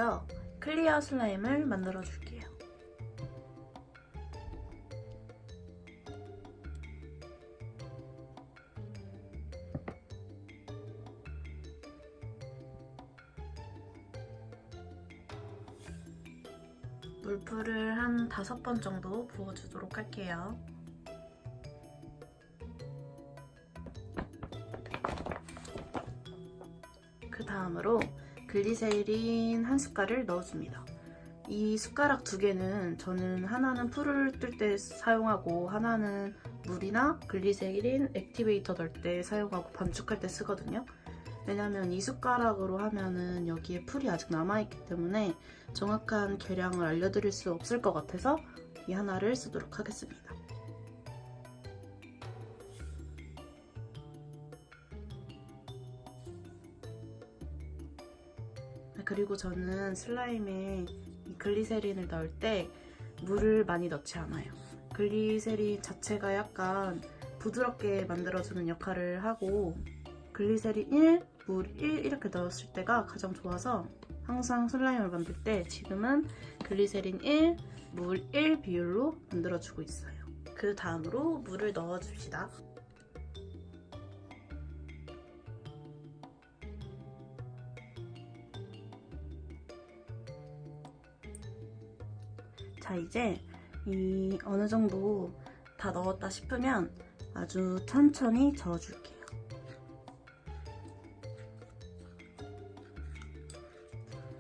먼저 클리어 슬라임을 만들어 줄게요. 물풀을 한 5번 정도 부어주도록 할게요. 그 다음으로 글리세린 1숟갈을 넣어줍니다. 이 숟가락 2개는 저는 하나는 풀을 뜰 때 사용하고 하나는 물이나 글리세린 액티베이터 넣을 때 사용하고 반죽할 때 쓰거든요. 왜냐면 이 숟가락으로 하면은 여기에 풀이 아직 남아있기 때문에 정확한 계량을 알려드릴 수 없을 것 같아서 이 하나를 쓰도록 하겠습니다. 그리고 저는 슬라임에 이 글리세린을 넣을 때 물을 많이 넣지 않아요. 글리세린 자체가 약간 부드럽게 만들어주는 역할을 하고 글리세린 1, 물 1 이렇게 넣었을 때가 가장 좋아서 항상 슬라임을 만들 때 지금은 글리세린 1, 물 1 비율로 만들어주고 있어요. 그 다음으로 물을 넣어줍시다. 자, 이제 이 어느 정도 다 넣었다 싶으면 아주 천천히 저어줄게요.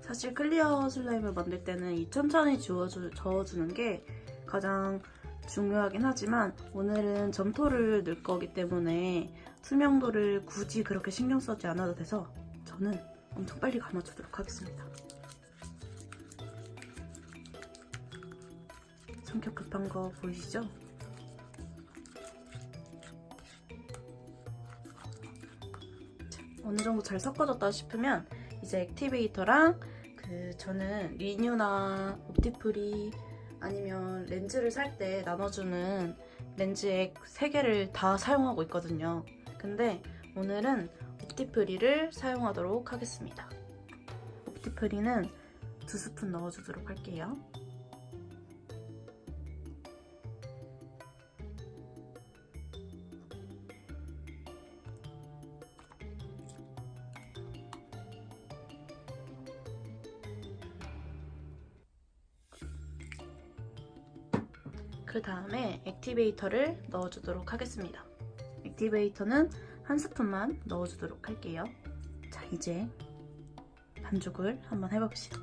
사실 클리어 슬라임을 만들 때는 이 천천히 저어주는 게 가장 중요하긴 하지만 오늘은 점토를 넣을 거기 때문에 투명도를 굳이 그렇게 신경 쓰지 않아도 돼서 저는 엄청 빨리 감아주도록 하겠습니다. 성격 급한 거 보이시죠? 어느 정도 잘 섞어졌다 싶으면 이제 액티베이터랑 저는 리뉴나 옵티프리 아니면 렌즈를 살 때 나눠주는 렌즈액 3개를 다 사용하고 있거든요. 근데 오늘은 옵티프리를 사용하도록 하겠습니다. 옵티프리는 2스푼 넣어주도록 할게요. 그 다음에 액티베이터를 넣어주도록 하겠습니다. 액티베이터는 1스푼만 넣어주도록 할게요. 자, 이제 반죽을 한번 해봅시다.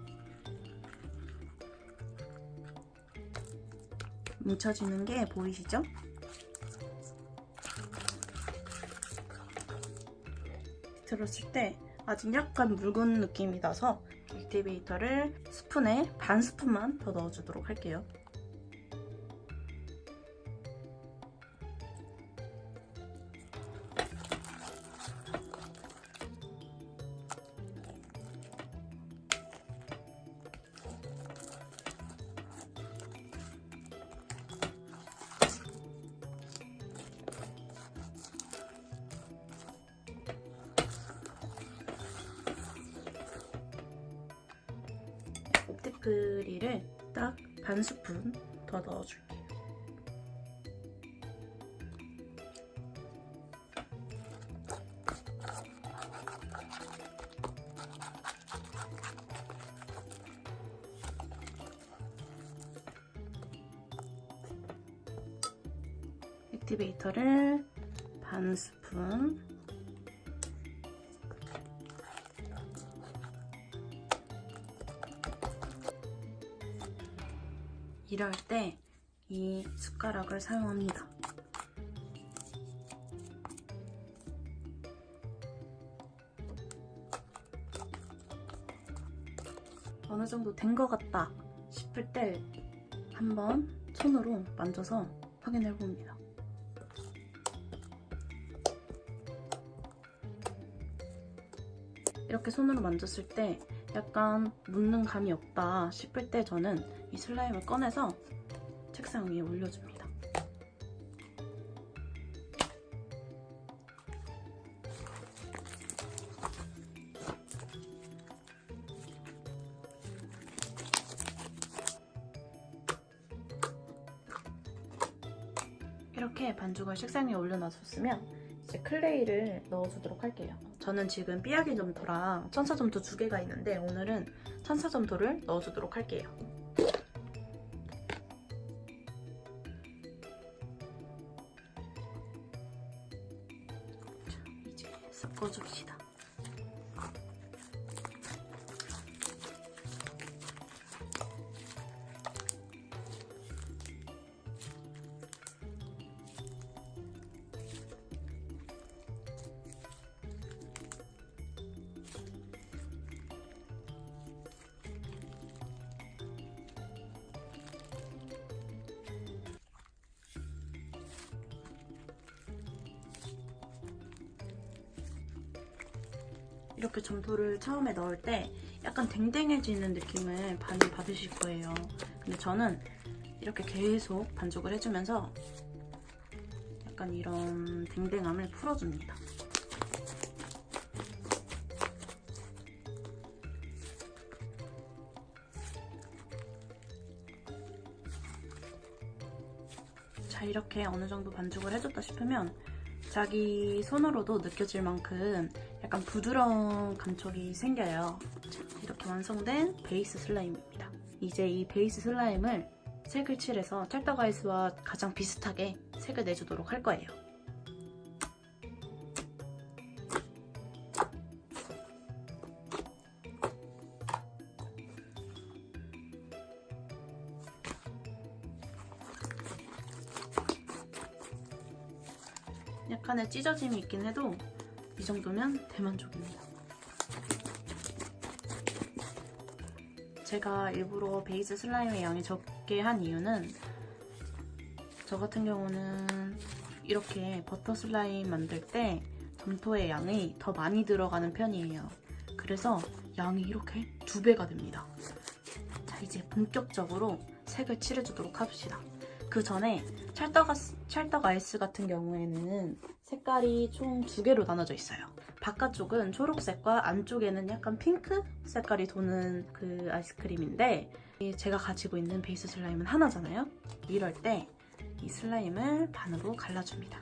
뭉쳐지는 게 보이시죠? 들었을 때 아직 약간 묽은 느낌이 나서 액티베이터를 스푼에 반 스푼만 더 넣어주도록 할게요. 옵티프리를 딱 반 스푼 더 넣어줄게요. 액티베이터를 반 스푼, 이럴 때 이 숟가락을 사용합니다. 어느 정도 된 것 같다 싶을 때 한번 손으로 만져서 확인해 봅니다. 이렇게 손으로 만졌을 때 약간 묻는 감이 없다 싶을 때 저는 이 슬라임을 꺼내서 책상 위에 올려줍니다. 이렇게 반죽을 책상 위에 올려놔줬으면 이제 클레이를 넣어주도록 할게요. 저는 지금 삐약이 점토랑 천사 점토 2개가 있는데 오늘은 천사 점토를 넣어주도록 할게요. 자, 이제 섞어줍시다. 이렇게 점토를 처음에 넣을 때 약간 댕댕해지는 느낌을 많이 받으실 거예요. 근데 저는 이렇게 계속 반죽을 해주면서 약간 이런 댕댕함을 풀어줍니다. 자, 이렇게 어느 정도 반죽을 해줬다 싶으면 자기 손으로도 느껴질 만큼 약간 부드러운 감촉이 생겨요. 자, 이렇게 완성된 베이스 슬라임입니다. 이제 이 베이스 슬라임을 색을 칠해서 찰떡 아이스와 가장 비슷하게 색을 내주도록 할 거예요. 약간의 찢어짐이 있긴 해도 이 정도면 대만족입니다. 제가 일부러 베이스 슬라임의 양이 적게 한 이유는 저 같은 경우는 이렇게 버터 슬라임 만들 때 점토의 양이 더 많이 들어가는 편이에요. 그래서 양이 이렇게 2배가 됩니다. 자, 이제 본격적으로 색을 칠해주도록 합시다. 그 전에 찰떡 아이스 같은 경우에는 색깔이 총 2개로 나눠져 있어요. 바깥쪽은 초록색과 안쪽에는 약간 핑크 색깔이 도는 그 아이스크림인데 제가 가지고 있는 베이스 슬라임은 하나잖아요. 이럴 때 이 슬라임을 반으로 갈라줍니다.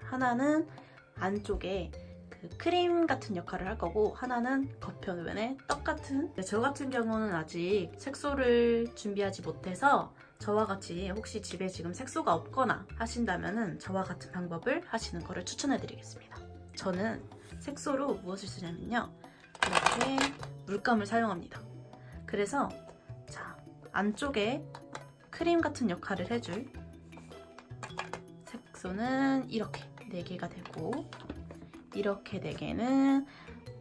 하나는 안쪽에 그 크림 같은 역할을 할 거고 하나는 겉표면에 떡 같은. 저 같은 경우는 아직 색소를 준비하지 못해서 저와 같이 혹시 집에 지금 색소가 없거나 하신다면은 저와 같은 방법을 하시는 거를 추천해드리겠습니다. 저는 색소로 무엇을 쓰냐면요, 이렇게 물감을 사용합니다. 그래서 자, 안쪽에 크림 같은 역할을 해줄 색소는 이렇게 4개가 되고 이렇게 4개는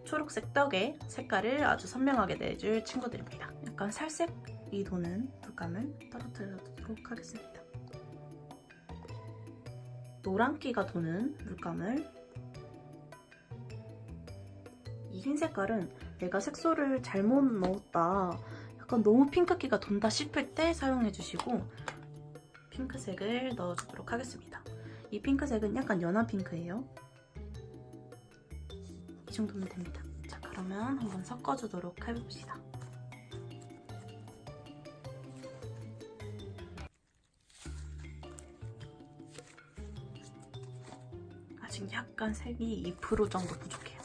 초록색 떡의 색깔을 아주 선명하게 내줄 친구들입니다. 약간 살색이 도는 물감을 떨어뜨려도록 하겠습니다. 노란기가 도는 물감을, 이 흰 색깔은 내가 색소를 잘못 넣었다, 약간 너무 핑크기가 돈다 싶을 때 사용해주시고 핑크색을 넣어주도록 하겠습니다. 이 핑크색은 약간 연한 핑크예요. 이 정도면 됩니다. 자, 그러면 한번 섞어주도록 해봅시다. 아직 약간 색이 2% 정도 부족해요.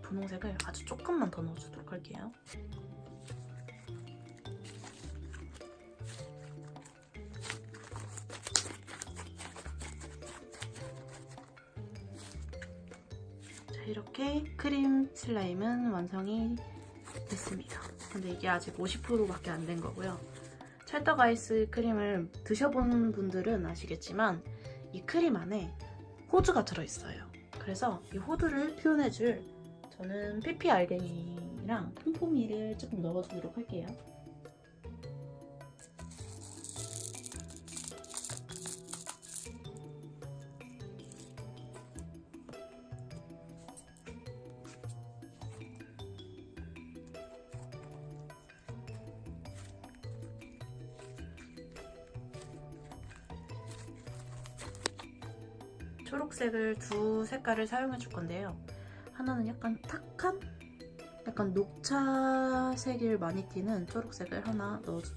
분홍색을 아주 조금만 더 넣어주도록 할게요. 자, 이렇게 크림 슬라임은 완성이 됐습니다. 근데 이게 아직 50%밖에 안 된 거고요. 찰떡 아이스 크림을 드셔본 분들은 아시겠지만 이 크림 안에 호두가 들어있어요. 그래서 이 호두를 표현해줄, 저는 피피 알갱이랑 폼포미를 조금 넣어주도록 할게요. 초록색을 2 색깔을 사용해 줄 건데요. 하나는 약간 탁한 약간 녹차색을 많이 띠는 초록색을 하나 넣어줘.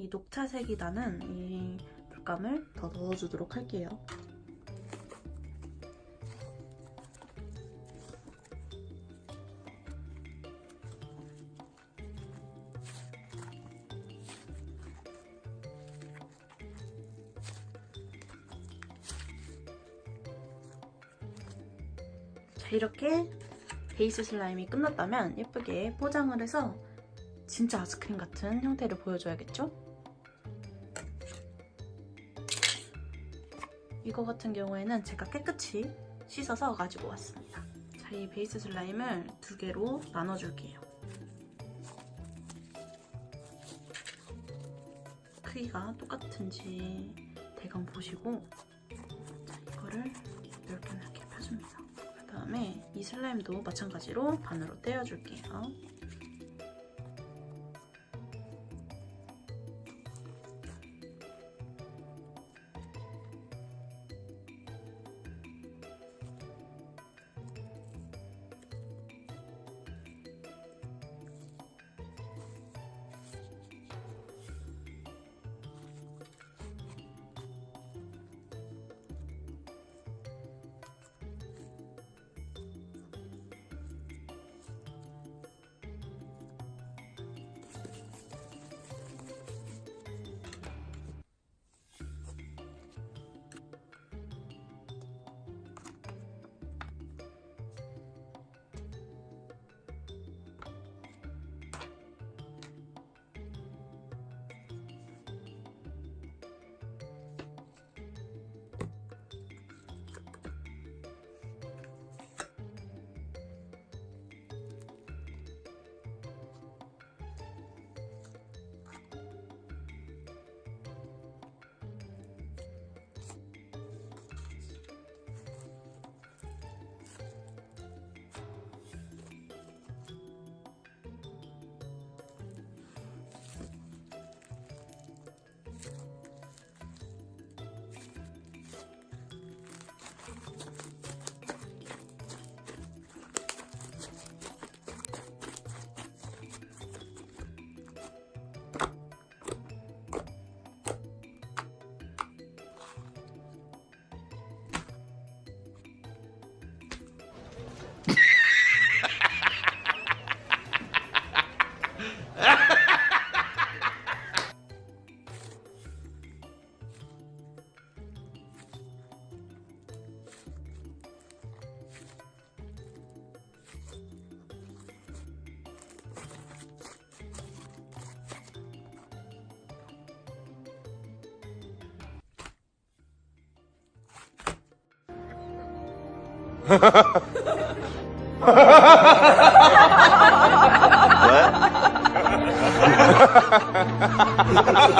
이 녹차색이 나는 이 물감을 더 넣어주도록 할게요. 자, 이렇게 베이스 슬라임이 끝났다면 예쁘게 포장을 해서 진짜 아이스크림 같은 형태를 보여줘야겠죠? 이거 같은 경우에는 제가 깨끗이 씻어서 가지고 왔습니다. 자, 이 베이스 슬라임을 2개로 나눠줄게요. 크기가 똑같은지 대강 보시고, 자, 이거를 이렇게 펴줍니다. 그 다음에 이 슬라임도 마찬가지로 반으로 떼어줄게요.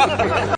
What?